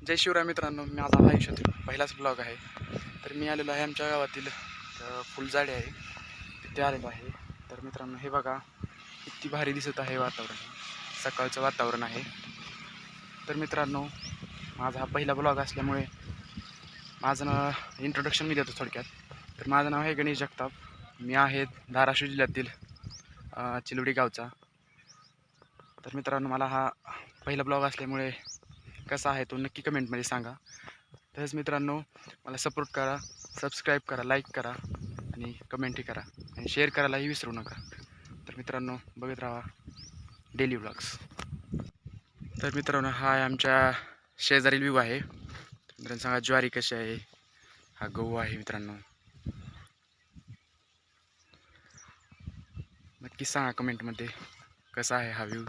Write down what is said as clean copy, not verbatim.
जय शिवराय मित्रांनो, माझा आयुष्यातील पहिलाच ब्लॉग आहे. तर मी आलेलो आहे आमच्या गावातील फुलझाडे आहे तिथे आलेलो आहे. तर मित्रांनो हे बघा, किती भारी दिसत आहे वातावरण, सकाळचं वातावरण आहे. तर मित्रांनो माझा हा पहिला ब्लॉग असल्यामुळे माझं इंट्रोडक्शन मी देतो थोडक्यात. तर माझं नाव आहे गणेश जगताप. मी आहे धाराशिव जिल्ह्यातील चिलवडी गावचा. तर मित्रांनो मला हा पहिला ब्लॉग असल्यामुळे कसा आहे तो नक्की कमेंटमध्ये सांगा. तसेच मित्रांनो मला सपोर्ट करा, सबस्क्राईब करा, लाईक करा आणि कमेंटही करा आणि शेअर करायलाही विसरू नका. तर मित्रांनो बघत राहा डेली ब्लॉग्स. तर मित्रांनो हा आहे आमच्या शेजारील व्ह्यू आहे. मित्रांनो सांगा ज्वारी कशी आहे, हा गहू आहे मित्रांनो. नक्की सांगा कमेंटमध्ये कसा आहे हा व्ह्यू.